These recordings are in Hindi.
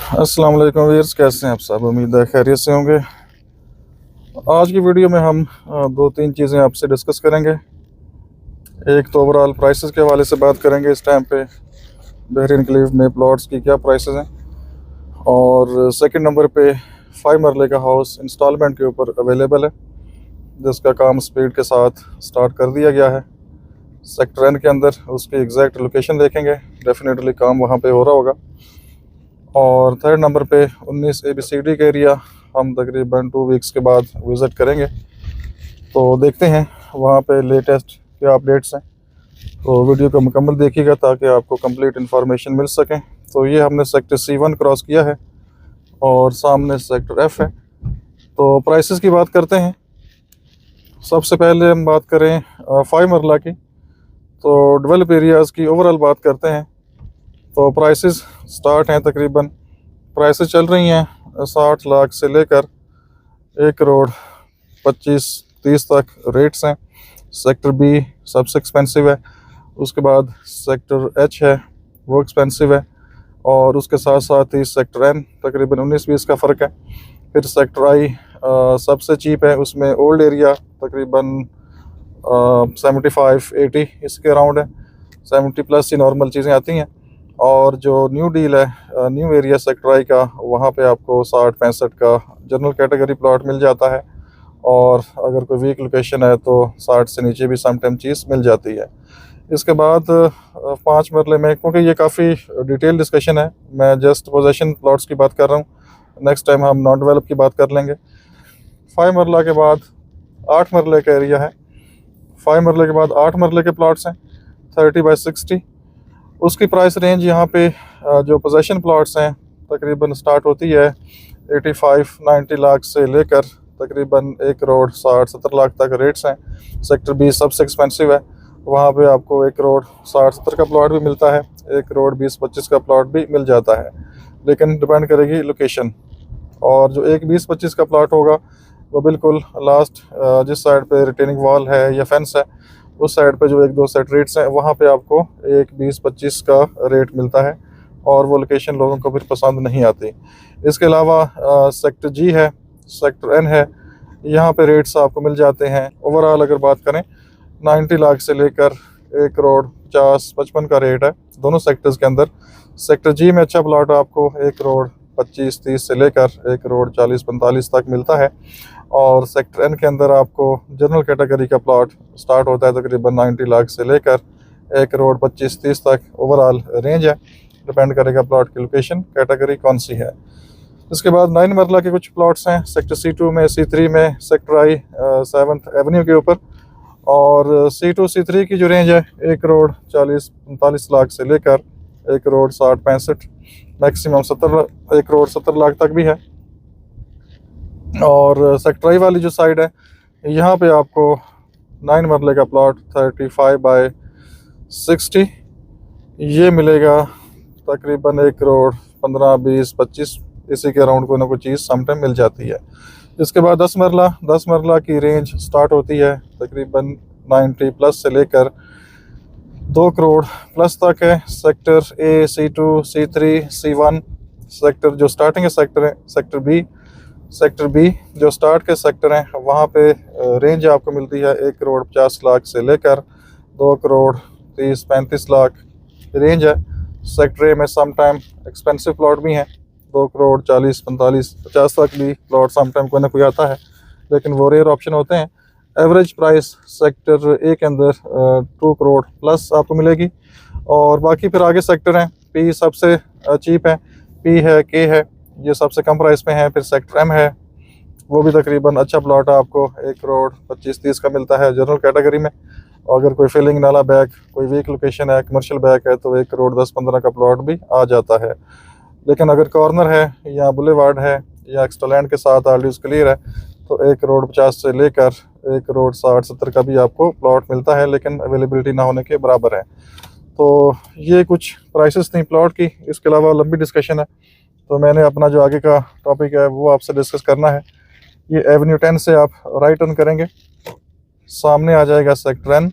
अस्सलाम वालेकुम व्यूअर्स, कैसे हैं आप सब। उम्मीद है खैरियत से होंगे। आज की वीडियो में हम दो तीन चीज़ें आपसे डिस्कस करेंगे। एक तो ओवरऑल प्राइसेस के हवाले से बात करेंगे, इस टाइम पे बहरीन इनक्लेव में प्लॉट्स की क्या प्राइसेस हैं, और सेकंड नंबर पे 5 मरले का हाउस इंस्टॉलमेंट के ऊपर अवेलेबल है, जिसका काम स्पीड के साथ स्टार्ट कर दिया गया है सेक्टर एन के अंदर। उसकी एग्जैक्ट लोकेशन देखेंगे, डेफिनेटली काम वहाँ पे हो रहा होगा। और थर्ड नंबर पे 19 ABCD का एरिया हम तकरीबन 2 वीक्स के बाद विज़िट करेंगे, तो देखते हैं वहाँ पे लेटेस्ट क्या अपडेट्स हैं। तो वीडियो को मुकम्मल देखिएगा ताकि आपको कंप्लीट इन्फॉर्मेशन मिल सके। तो ये हमने सेक्टर C1 क्रॉस किया है और सामने सेक्टर F है। तो प्राइसेस की बात करते हैं। सबसे पहले हम बात करें 5 मरला की, तो डेवलप एरियाज़ की ओवरऑल बात करते हैं। तो प्राइसेस स्टार्ट हैं, तकरीबन प्राइसेस चल रही हैं 60 लाख से लेकर 1 करोड़ 25-30 तक रेट्स हैं। सेक्टर बी सबसे एक्सपेंसिव है, उसके बाद सेक्टर एच है, वो एक्सपेंसिव है, और उसके साथ साथ ही सेक्टर एन तकरीबन 19-20 का फ़र्क है। फिर सेक्टर आई सबसे चीप है, उसमें ओल्ड एरिया तकरीबन 75-80 इसके अराउंड है, 70 प्लस ही नॉर्मल चीज़ें आती हैं। और जो न्यू डील है न्यू एरिया सेक्टर आई का, वहाँ पे आपको 60-65 का जनरल कैटेगरी प्लॉट मिल जाता है, और अगर कोई वीक लोकेशन है तो 60 से नीचे भी समटाइम चीज़ मिल जाती है। इसके बाद 5 मरले में, क्योंकि ये काफ़ी डिटेल डिस्कशन है, मैं जस्ट पोजेशन प्लॉट्स की बात कर रहा हूँ, नेक्स्ट टाइम हम नॉन डेवलप की बात कर लेंगे। 5 मरला के बाद 8 मरले का एरिया है। 5 मरले के बाद 8 मरले के प्लॉट्स हैं 30/60। उसकी प्राइस रेंज यहाँ पे जो पोजेशन प्लॉट्स हैं तकरीबन स्टार्ट होती है 85-90 लाख से लेकर तकरीबन 1 करोड़ 60-70 लाख तक रेट्स हैं। सेक्टर बी सबसे एक्सपेंसिव है, वहाँ पे आपको 1 करोड़ 60-70 का प्लॉट भी मिलता है, 1 करोड़ 20-25 का प्लॉट भी मिल जाता है, लेकिन डिपेंड करेगी लोकेशन। और जो एक 20-25 का प्लॉट होगा वो बिल्कुल लास्ट जिस साइड पे रिटेनिंग वॉल है या फेंस है, उस साइड पे जो 1-2 सेट रेट्स हैं, वहाँ पे आपको एक 20-25 का रेट मिलता है, और वो लोकेशन लोगों को फिर पसंद नहीं आती। इसके अलावा सेक्टर जी है, सेक्टर एन है, यहाँ पे रेट्स आपको मिल जाते हैं। ओवरऑल अगर बात करें 90 लाख से लेकर 1 करोड़ 50-55 का रेट है दोनों सेक्टर्स के अंदर। सेक्टर जी में अच्छा प्लॉट आपको 1 करोड़ 25-30 से लेकर 1 करोड़ 40-45 तक मिलता है, और सेक्टर एन के अंदर आपको जनरल कैटेगरी का प्लॉट स्टार्ट होता है तकरीबन 90 लाख से लेकर 1 करोड़ 25-30 तक ओवरऑल रेंज है। डिपेंड करेगा प्लॉट की लोकेशन कैटेगरी कौन सी है। इसके बाद 9 मरला के कुछ प्लॉट्स हैं सेक्टर C2 में, C3 में, सेक्टर आई 7th एवेन्यू के ऊपर। और C2 C3 की जो रेंज है 1 करोड़ 40-45 लाख से लेकर 1 करोड़ 60-65, मैक्सिमम 1 करोड़ 70 लाख तक भी है। और सेक्टर आई वाली जो साइड है, यहाँ पे आपको 9 मरले का प्लॉट 35/60 ये मिलेगा तकरीबन 1 करोड़ 15-20-25 इसी के अराउंड कोई ना कोई चीज़ समटाइम मिल जाती है। इसके बाद 10 मरला की रेंज स्टार्ट होती है तकरीबन 90 प्लस से लेकर 2 करोड़ प्लस तक है। Sector A, C2, C3, C1 sector जो स्टार्टिंग के सेक्टर है, सेक्टर बी जो स्टार्ट के सेक्टर हैं, वहाँ पे रेंज आपको मिलती है 1 करोड़ 50 लाख से लेकर 2 करोड़ 30-35 लाख रेंज है। सेक्टर ए में सम टाइम एक्सपेंसिव प्लॉट भी हैं, 2 करोड़ 40-45-50 तक भी प्लॉट सम टाइम कोई ना कोई आता है, लेकिन वो रेयर ऑप्शन होते हैं। एवरेज प्राइस सेक्टर ए के अंदर 2 करोड़ प्लस आपको मिलेगी। और बाकी फिर आगे सेक्टर हैं, पी सबसे चीप है, पी है, के है, ये सबसे कम प्राइस पे हैं। फिर सेक्टर एम है, वो भी तकरीबन अच्छा प्लॉट आपको 1 करोड़ 25-30 का मिलता है जनरल कैटेगरी में। और अगर कोई फिलिंग नाला बैग, कोई वीक लोकेशन है, कमर्शियल बैग है, तो 1 करोड़ 10-15 का प्लॉट भी आ जाता है। लेकिन अगर कॉर्नर है या बुलेवार्ड है या एक्स्ट्रा लैंड के साथ आर्ड्यूज क्लियर है, तो 1 करोड़ 50 से लेकर 1 करोड़ 60-70 का भी आपको प्लॉट मिलता है, लेकिन अवेलेबिलिटी ना होने के बराबर है। तो ये कुछ प्राइसेस थी प्लॉट की। इसके अलावा लंबी डिस्कशन है, तो मैंने अपना जो आगे का टॉपिक है वो आपसे डिस्कस करना है। ये एवेन्यू 10 से आप राइट टर्न करेंगे, सामने आ जाएगा सेक्टर एन,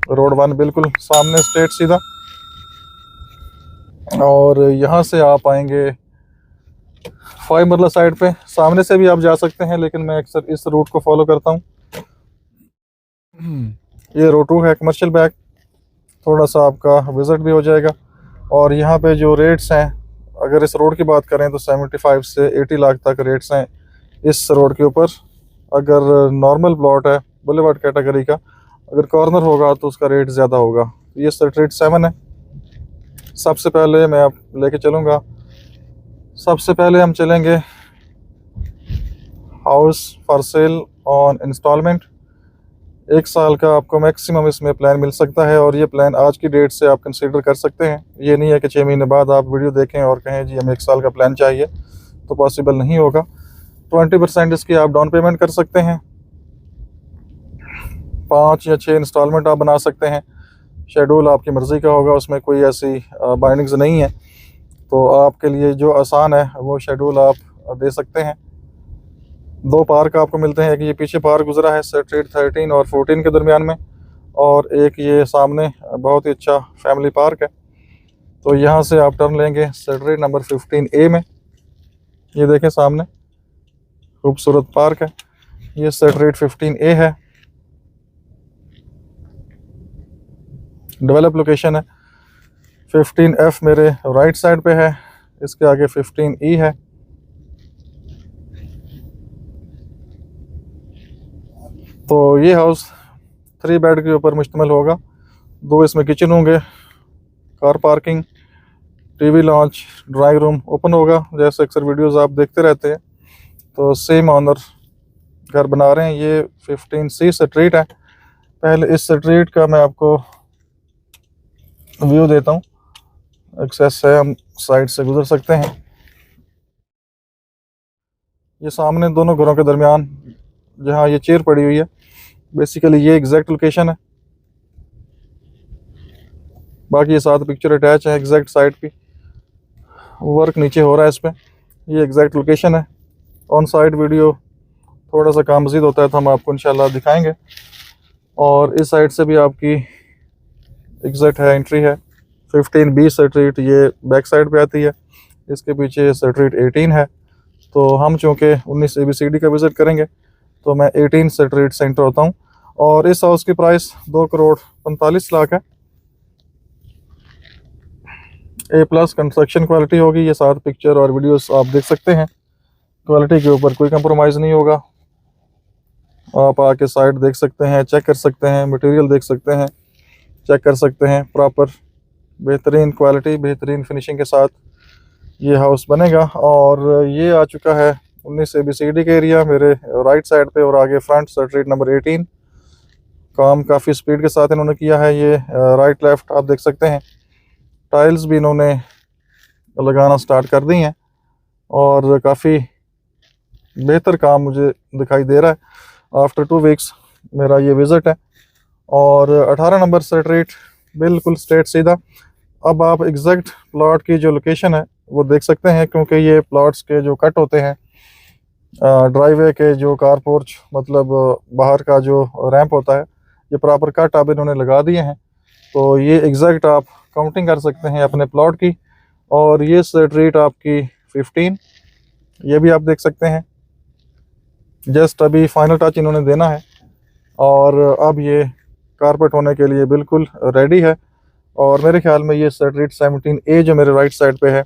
रोड 1 बिल्कुल सामने स्ट्रेट सीधा, और यहाँ से आप आएंगे 5 मरला साइड पे सामने से भी आप जा सकते हैं, लेकिन मैं अक्सर इस रूट को फॉलो करता हूँ। ये रोड 2 है, कमर्शियल बैग, थोड़ा सा आपका विज़िट भी हो जाएगा। और यहाँ पे जो रेट्स हैं, अगर इस रोड की बात करें तो 75 से 80 लाख तक रेट्स हैं इस रोड के ऊपर। अगर नॉर्मल प्लॉट है बुलेवार्ड कैटेगरी का, अगर कॉर्नर होगा तो उसका रेट ज़्यादा होगा। ये स्ट्रीट 7 है। सबसे पहले मैं आप लेके चलूँगा, सबसे पहले हम चलेंगे house for sale on instalment. 1 साल का आपको मैक्सिमम इसमें प्लान मिल सकता है, और ये प्लान आज की डेट से आप कंसीडर कर सकते हैं। ये नहीं है कि 6 महीने बाद आप वीडियो देखें और कहें जी हमें 1 साल का प्लान चाहिए, तो पॉसिबल नहीं होगा। 20% इसकी आप डाउन पेमेंट कर सकते हैं, 5 या 6 इंस्टॉलमेंट आप बना सकते हैं। शेड्यूल आपकी मर्ज़ी का होगा, उसमें कोई ऐसी बाइंडिंग्स नहीं है। तो आपके लिए जो आसान है वो शेड्यूल आप दे सकते हैं। 2 पार्क आपको मिलते हैं, एक ये पीछे पार्क गुजरा है स्ट्रीट 13 और 14 के दरमियान में, और एक ये सामने बहुत ही अच्छा फैमिली पार्क है। तो यहाँ से आप टर्न लेंगे स्ट्रीट नंबर 15A में। ये देखें सामने खूबसूरत पार्क है, ये स्ट्रीट 15A है, डेवलप लोकेशन है। 15F मेरे राइट साइड पे है, इसके आगे 15E है। तो ये हाउस 3 बेड के ऊपर मुश्तमिल होगा। 2 इसमें किचन होंगे, car parking, TV launch, drawing room open होगा। जैसे अक्सर वीडियोस आप देखते रहते हैं, तो सेम ऑनर घर बना रहे हैं। ये 15C स्ट्रीट है। पहले इस स्ट्रीट का मैं आपको व्यू देता हूँ। एक्सेस है, हम साइड से गुजर सकते हैं। ये सामने दोनों घरों के दरमियान जहाँ ये चेयर पड़ी हुई है, बेसिकली ये एग्जैक्ट लोकेशन है। बाकी ये 7 पिक्चर अटैच है एग्जैक्ट साइड पे, वर्क नीचे हो रहा है इस पर। ये एग्जैक्ट लोकेशन है। ऑन साइड वीडियो थोड़ा सा काम मज़ीद होता है तो हम आपको इंशाल्लाह दिखाएंगे। और इस साइड से भी आपकी एग्जैक्ट है एंट्री है। 15B स्ट्रीट ये बैक साइड पे आती है, इसके पीछे स्ट्रीट 18 है। तो हम चूँकि 19 ABCD का विज़िट करेंगे तो मैं 18 स्ट्रीट सेंटर होता हूँ। और इस हाउस की प्राइस 2 करोड़ 45 लाख है। A+ कंस्ट्रक्शन क्वालिटी होगी। ये 7 पिक्चर और वीडियोस आप देख सकते हैं, क्वालिटी के ऊपर कोई कंप्रोमाइज़ नहीं होगा। आप आके साइट देख सकते हैं, चेक कर सकते हैं, मटेरियल देख सकते हैं, चेक कर सकते हैं। प्रॉपर बेहतरीन क्वालिटी, बेहतरीन फिनिशिंग के साथ ये हाउस बनेगा। और ये आ चुका है 19 ABCD के एरिया मेरे राइट साइड पे, और आगे फ्रंट स्ट्रीट नंबर 18। काम काफ़ी स्पीड के साथ इन्होंने किया है। ये राइट लेफ़्ट आप देख सकते हैं, टाइल्स भी इन्होंने लगाना स्टार्ट कर दी हैं, और काफ़ी बेहतर काम मुझे दिखाई दे रहा है। आफ्टर 2 वीक्स मेरा ये विज़िट है। और 18 नंबर स्ट्रीट बिल्कुल स्ट्रेट सीधा। अब आप एग्जैक्ट प्लॉट की जो लोकेशन है वो देख सकते हैं, क्योंकि ये प्लॉट्स के जो कट होते हैं, ड्राइवे के जो कार पोर्च मतलब बाहर का जो रैंप होता है, ये प्रॉपर कट अब इन्होंने लगा दिए हैं। तो ये एग्जैक्ट आप काउंटिंग कर सकते हैं अपने प्लॉट की। और ये स्ट्रीट आपकी 15, ये भी आप देख सकते हैं। जस्ट अभी फाइनल टच इन्होंने देना है, और अब ये कारपेट होने के लिए बिल्कुल रेडी है। और मेरे ख्याल में ये स्ट्रीट 17A जो मेरे राइट साइड पे है,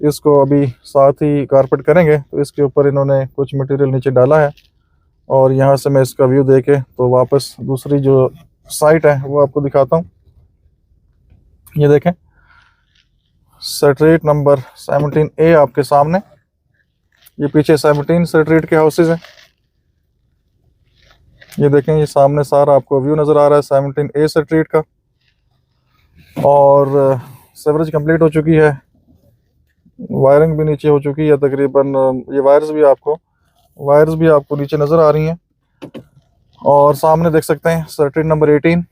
इसको अभी साथ ही कारपेट करेंगे। तो इसके ऊपर इन्होंने कुछ मटेरियल नीचे डाला है, और यहाँ से मैं इसका व्यू देके तो वापस दूसरी जो साइट है वो आपको दिखाता हूँ। ये देखें स्ट्रीट नंबर 17A आपके सामने। ये पीछे 17 स्ट्रीट के हाउसेज हैं। ये देखें, ये सामने सारा आपको व्यू नज़र आ रहा है 17A स्ट्रीट का। और सीवरेज कंप्लीट हो चुकी है, वायरिंग भी नीचे हो चुकी है तकरीबन। ये वायर्स भी आपको नीचे नज़र आ रही हैं। और सामने देख सकते हैं स्ट्रीट नंबर 18,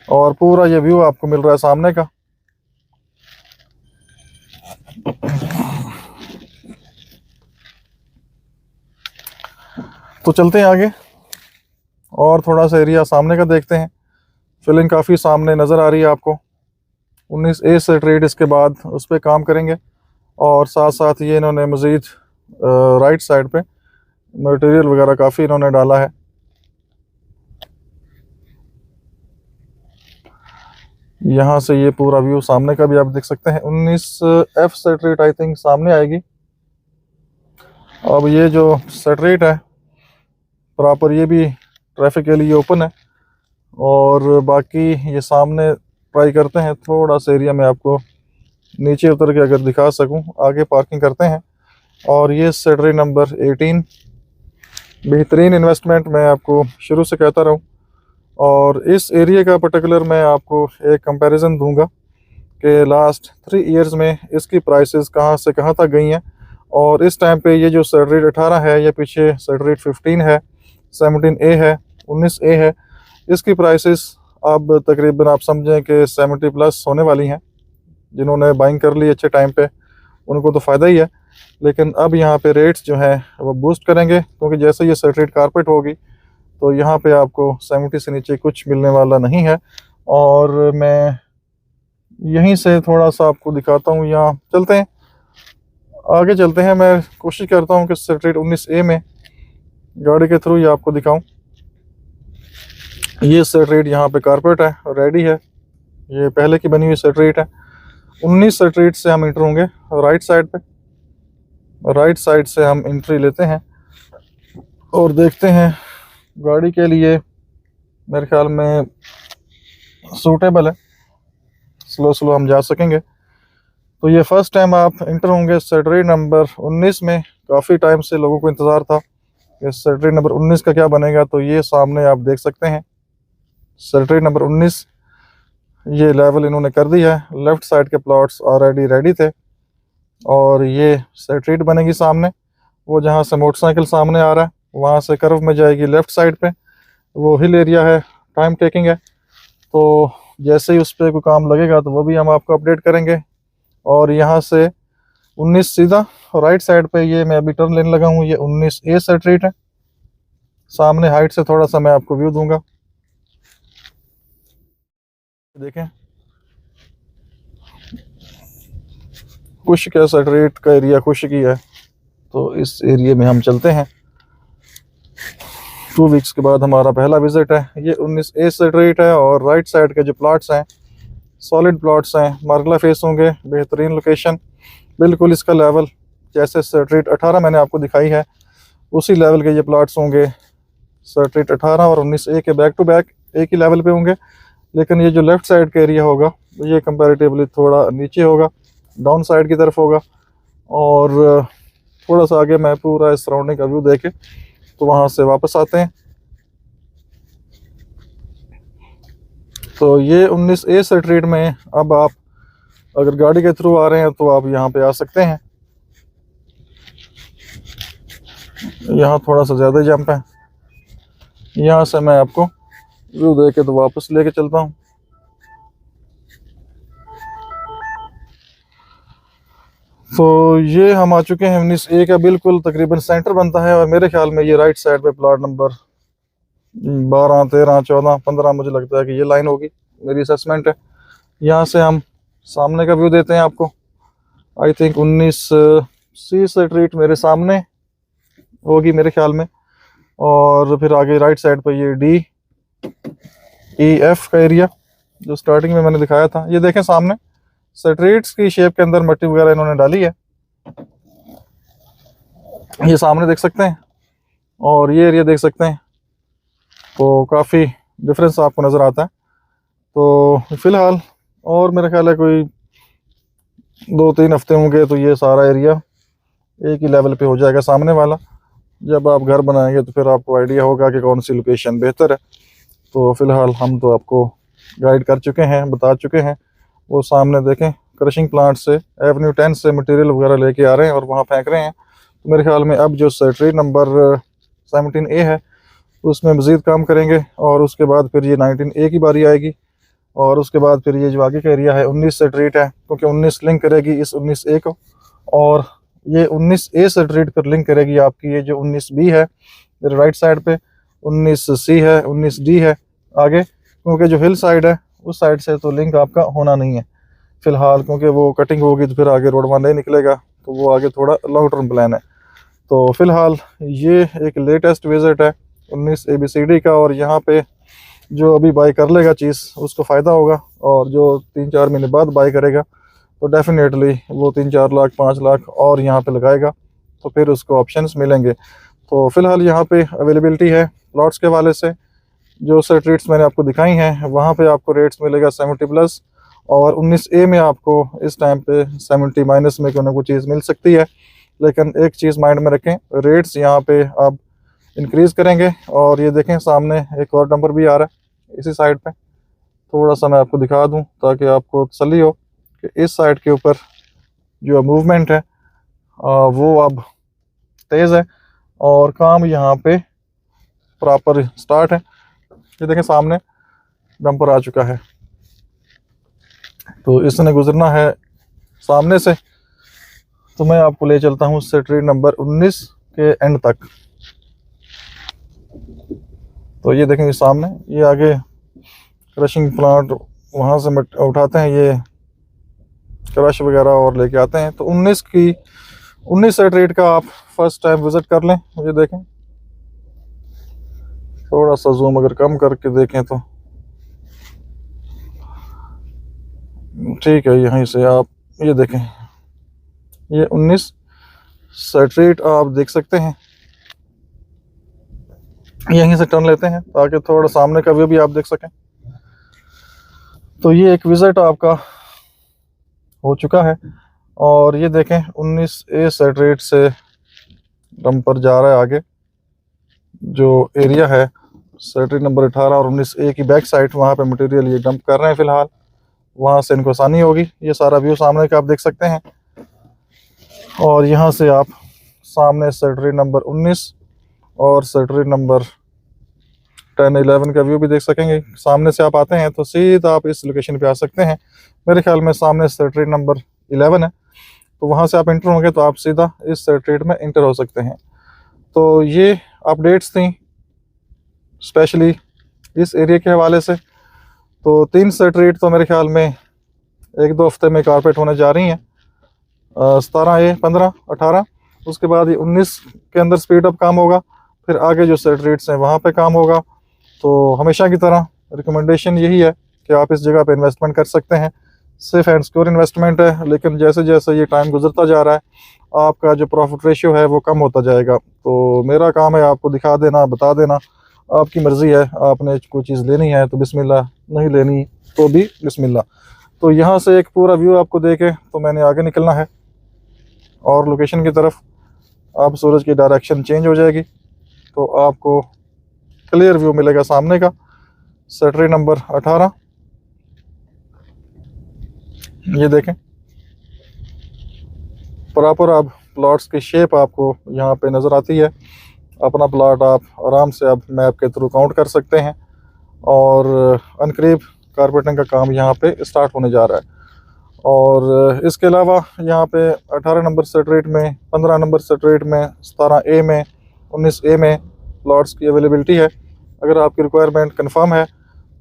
और पूरा ये व्यू आपको मिल रहा है सामने का। तो चलते हैं आगे और थोड़ा सा एरिया सामने का देखते हैं। फिलिंग काफ़ी सामने नज़र आ रही है आपको। 19A स्ट्रीट, इसके बाद उस पर काम करेंगे। और साथ साथ ये इन्होंने मज़ीद राइट साइड पे मटेरियल वगैरह काफ़ी इन्होंने डाला है। यहाँ से ये पूरा व्यू सामने का भी आप देख सकते हैं। 19F स्ट्रीट आई थिंक सामने आएगी। अब ये जो स्ट्रीट है प्रॉपर ये भी ट्रैफिक के लिए ओपन है। और बाकी ये सामने ट्राई करते हैं थोड़ा सा एरिया में आपको नीचे उतर के अगर दिखा सकूं। आगे पार्किंग करते हैं। और ये स्ट्रीट नंबर 18 बेहतरीन इन्वेस्टमेंट मैं आपको शुरू से कहता रहूं। और इस एरिया का पर्टिकुलर मैं आपको एक कंपैरिजन दूंगा कि लास्ट 3 इयर्स में इसकी प्राइसेस कहां से कहां तक गई हैं। और इस टाइम पे ये जो स्ट्रीट 18 है, ये पीछे स्ट्रीट 15 है, 17A है, 19A है, इसकी प्राइसेस अब तकरीबन आप समझें कि 70 प्लस होने वाली हैं। जिन्होंने बाइंग कर ली अच्छे टाइम पे उनको तो फ़ायदा ही है। लेकिन अब यहाँ पे रेट्स जो हैं वो बूस्ट करेंगे, क्योंकि जैसे ये स्ट्रीट कारपेट होगी तो यहाँ पे आपको 70 से नीचे कुछ मिलने वाला नहीं है। और मैं यहीं से थोड़ा सा आपको दिखाता हूँ। यहाँ चलते हैं, आगे चलते हैं। मैं कोशिश करता हूँ कि स्ट्रीट 19A में गाड़ी के थ्रू ये आपको दिखाऊं। ये स्ट्रीट यहाँ पे कारपेट है, रेडी है, ये पहले की बनी हुई स्ट्रीट है। 19 स्ट्रीट से हम इंटर होंगे राइट साइड पे। राइट साइड से हम एंट्री लेते हैं और देखते हैं गाड़ी के लिए मेरे ख्याल में सूटेबल है, स्लो स्लो हम जा सकेंगे। तो ये फर्स्ट टाइम आप इंटर होंगे स्ट्रीट नंबर 19 में। काफ़ी टाइम से लोगों को इंतज़ार था कि स्ट्रीट नंबर 19 का क्या बनेगा। तो ये सामने आप देख सकते हैं स्ट्रीट नंबर 19 ये लेवल इन्होंने कर दी है। लेफ़्ट साइड के प्लॉट्स ऑलरेडी रेडी थे और ये स्ट्रीट बनेगी सामने। वो जहाँ से मोटरसाइकिल सामने आ रहा है वहाँ से कर्व में जाएगी लेफ़्ट साइड पे। वो हिल एरिया है, टाइम टेकिंग है। तो जैसे ही उस पर कोई काम लगेगा तो वो भी हम आपको अपडेट करेंगे। और यहाँ से 19 सीधा राइट साइड पे ये मैं अभी टर्न लेने लगा हूँ। ये 19A स्ट्रीट है। सामने हाइट से थोड़ा सा मैं आपको व्यू दूंगा, देखें खुश क्या स्ट्रीट का एरिया खुश की है। तो इस एरिया में हम चलते हैं। 2 वीक्स के बाद हमारा पहला विजिट है। ये 19A स्ट्रीट है और राइट साइड के जो प्लॉट्स हैं सॉलिड प्लॉट्स हैं, मार्गला फेस होंगे, बेहतरीन लोकेशन। बिल्कुल इसका लेवल जैसे स्ट्रीट 18 मैंने आपको दिखाई है उसी लेवल के ये प्लॉट्स होंगे। स्ट्रीट 18 और 19A के बैक टू बैक एक ही लेवल पे होंगे। लेकिन ये जो लेफ़्ट साइड का एरिया होगा ये कंपैरेटिवली थोड़ा नीचे होगा, डाउन साइड की तरफ होगा। और थोड़ा सा आगे मैं पूरा इस सराउंडिंग का व्यू देके तो वहाँ से वापस आते हैं। तो ये 19A स्ट्रीट में अब आप अगर गाड़ी के थ्रू आ रहे हैं तो आप यहाँ पे आ सकते हैं। यहाँ थोड़ा सा ज़्यादा जंप है। यहाँ से मैं आपको व्यू दे के तो वापस लेके चलता हूँ। तो ये हम आ चुके हैं 19A का बिल्कुल तकरीबन सेंटर बनता है। और मेरे ख्याल में ये राइट साइड पे प्लॉट नंबर 12, 13, 14, 15 मुझे लगता है कि ये लाइन होगी, मेरी असेसमेंट है। यहाँ से हम सामने का व्यू देते हैं आपको। आई थिंक 19C स्ट्रीट मेरे सामने होगी मेरे ख्याल में। और फिर आगे राइट साइड पर ये DEF का एरिया जो स्टार्टिंग में मैंने दिखाया था। ये देखें सामने स्ट्रीट्स की शेप के अंदर मट्टी वगैरह इन्होंने डाली है, ये सामने देख सकते हैं। और ये एरिया देख सकते हैं, तो काफ़ी डिफरेंस आपको नज़र आता है। तो फ़िलहाल और मेरा ख्याल है कोई 2-3 हफ्ते होंगे तो ये सारा एरिया एक ही लेवल पे हो जाएगा सामने वाला। जब आप घर बनाएंगे तो फिर आपको आइडिया होगा कि कौन सी लोकेशन बेहतर है। तो फ़िलहाल हम तो आपको गाइड कर चुके हैं, बता चुके हैं। वो सामने देखें क्रशिंग प्लांट से एवेन्यू 10 से मटेरियल वगैरह लेके आ रहे हैं और वहाँ फेंक रहे हैं। तो मेरे ख्याल में अब जो स्ट्रीट नंबर 17A है उसमें मज़ीद काम करेंगे। और उसके बाद फिर ये 19A की बारी आएगी। और उसके बाद फिर ये जो आगे का एरिया है 19 स्ट्रीट है, क्योंकि 19 लिंक करेगी इस 19A को। और ये 19A स्ट्रीट पर लिंक करेगी आपकी ये जो 19B है मेरे राइट साइड पे, 19C है, 19D है आगे, क्योंकि जो हिल साइड है उस साइड से तो लिंक आपका होना नहीं है। फ़िलहाल, क्योंकि वो कटिंग होगी तो फिर आगे रोड 1 नहीं निकलेगा, तो वो आगे थोड़ा लॉन्ग टर्म प्लान है। तो फ़िलहाल ये एक लेटेस्ट विज़िट है 19 ABCD का, और यहाँ पे जो अभी बाई कर लेगा चीज़ उसको फ़ायदा होगा, और जो 3-4 महीने बाद बाई करेगा तो डेफिनेटली वो 3-4 लाख 5 लाख और यहाँ पे लगाएगा, तो फिर उसको ऑप्शंस मिलेंगे। तो फ़िलहाल यहाँ पे अवेलेबिलिटी है प्लॉट्स के हवाले से। जो स्ट्रीट्स मैंने आपको दिखाई हैं वहाँ पे आपको रेट्स मिलेगा 70+, और 19A में आपको इस टाइम पे 70 माइनस में कोई ना कोई चीज़ मिल सकती है। लेकिन एक चीज़ माइंड में रखें, रेट्स यहाँ पे आप इंक्रीज़ करेंगे। और ये देखें सामने एक और नंबर भी आ रहा है इसी साइड पे, थोड़ा सा मैं आपको दिखा दूं ताकि आपको तसल्ली हो कि इस साइड के ऊपर जो मूवमेंट है वो अब तेज़ है, और काम यहाँ पे प्रॉपर स्टार्ट है। ये देखें सामने डंपर आ चुका है, तो इसने गुजरना है सामने से। तो मैं आपको ले चलता हूँ स्ट्रीट नंबर 19 के एंड तक। तो ये देखें सामने, ये आगे क्रशिंग प्लांट वहाँ से उठाते हैं, ये क्रश वगैरह और लेके आते हैं। तो 19 स्ट्रीट का आप फर्स्ट टाइम विज़िट कर लें। ये देखें, थोड़ा सा जूम अगर कम करके देखें तो ठीक है। यहीं से आप ये देखें, ये 19 स्ट्रीट आप देख सकते हैं। यहीं से टर्न लेते हैं ताकि थोड़ा सामने का व्यू भी आप देख सकें। तो ये एक विज़िट आपका हो चुका है, और ये देखें 19A स्ट्रीट से डंपर जा रहा है आगे। जो एरिया है स्ट्रीट नंबर 18 और 19A की बैक साइड, वहाँ पे मटेरियल ये डंप कर रहे हैं फ़िलहाल, वहाँ से इनको आसानी होगी। ये सारा व्यू सामने का आप देख सकते हैं। और यहाँ से आप सामने स्ट्रीट नंबर 19 और स्ट्रीट नंबर 10-11 का व्यू भी देख सकेंगे। सामने से आप आते हैं तो सीधा आप इस लोकेशन पे आ सकते हैं। मेरे ख्याल में सामने स्ट्रीट नंबर 11 है, तो वहाँ से आप इंटर होंगे तो आप सीधा इस स्ट्रीट में इंटर हो सकते हैं। तो ये अपडेट्स थी स्पेशली इस एरिया के हवाले से। तो 3 स्ट्रीट तो मेरे ख्याल में 1-2 हफ्ते में कारपेट होने जा रही हैं, 17A, 15, 18। उसके बाद ये 19 के अंदर स्पीड अप काम होगा, फिर आगे जो स्ट्रीट्स हैं वहाँ पे काम होगा। तो हमेशा की तरह रिकमेंडेशन यही है कि आप इस जगह पे इन्वेस्टमेंट कर सकते हैं। सेफ एंड सिक्योर इन्वेस्टमेंट है, लेकिन जैसे जैसे ये टाइम गुजरता जा रहा है आपका जो प्रॉफिट रेशियो है वो कम होता जाएगा। तो मेरा काम है आपको दिखा देना, बता देना, आपकी मर्ज़ी है। आपने कोई चीज़ लेनी है तो बिस्मिल्लाह, नहीं लेनी तो भी बिस्मिल्लाह। तो यहाँ से एक पूरा व्यू आपको देके तो मैंने आगे निकलना है, और लोकेशन की तरफ आप सूरज की डायरेक्शन चेंज हो जाएगी तो आपको क्लियर व्यू मिलेगा सामने का। स्ट्रीट नंबर 18 ये देखें, प्रॉपर आप प्लॉट्स की शेप आपको यहाँ पे नज़र आती है। अपना प्लॉट आप आराम से आप मैप के थ्रू काउंट कर सकते हैं, और अनकरीब कारपेटिंग का काम यहाँ पे स्टार्ट होने जा रहा है। और इसके अलावा यहाँ पे 18 नंबर स्ट्रीट में, 15 नंबर स्ट्रीट में, 17A में, 19A में प्लॉट्स की अवेलेबिलिटी है। अगर आपकी रिक्वायरमेंट कंफर्म है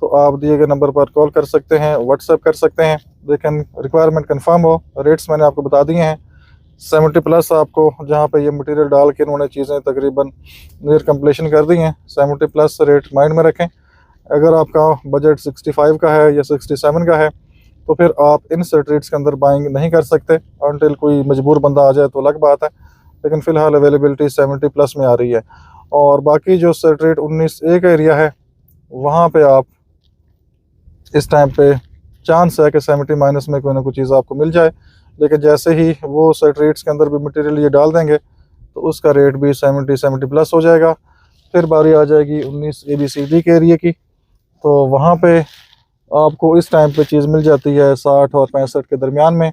तो आप दिए गए नंबर पर कॉल कर सकते हैं, व्हाट्सएप कर सकते हैं। लेकिन रिक्वायरमेंट कंफर्म हो, रेट्स मैंने आपको बता दिए हैं 70+। आपको जहाँ पे ये मटेरियल डाल के इन्होंने चीज़ें तकरीबन नियर कंप्लीशन कर दी हैं, 70+ रेट माइंड में रखें। अगर आपका बजट 65 का है या 67 का है तो फिर आप इन स्ट्रीट्स के अंदर बाइंग नहीं कर सकते अनटिल कोई मजबूर बंदा आ जाए तो अलग बात है। लेकिन फ़िलहाल अवेलेबिलिटी 70+ में आ रही है। और बाकी जो स्ट्रीट 19A का एरिया है वहाँ पे आप इस टाइम पे चांस है कि 70 माइनस में कोई ना कोई चीज़ आपको मिल जाए। लेकिन जैसे ही वो स्ट्रीट्स के अंदर भी मटेरियल ये डाल देंगे तो उसका रेट भी 70+ हो जाएगा। फिर बारी आ जाएगी 19 ABCD के एरिया की, तो वहाँ पे आपको इस टाइम पे चीज़ मिल जाती है 60 और 65 के दरमियान में।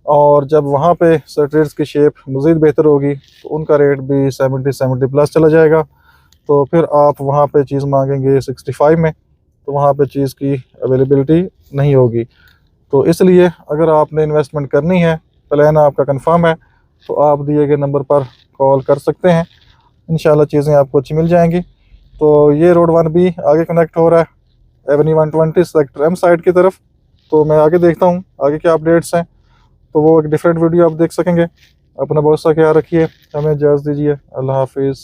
और जब वहाँ पे स्ट्रीट्स की शेप मज़ीद बेहतर होगी तो उनका रेट भी 70+ चला जाएगा। तो फिर आप वहाँ पे चीज़ मांगेंगे 65 में, तो वहाँ पे चीज़ की अवेलेबिलिटी नहीं होगी। तो इसलिए अगर आपने इन्वेस्टमेंट करनी है, प्लान आपका कंफर्म है, तो आप दिए गए नंबर पर कॉल कर सकते हैं। इंशाल्लाह चीज़ें आपको अच्छी मिल जाएंगी। तो ये रोड 1 भी आगे कनेक्ट हो रहा है एवेन्यू 120 सेक्टर M साइड की तरफ। तो मैं आगे देखता हूँ आगे क्या अपडेट्स हैं, तो वो एक डिफरेंट वीडियो आप देख सकेंगे। अपना बहुत सा ख्याल रखिए, हमें इजाज़त दीजिए। अल्लाह हाफिज़।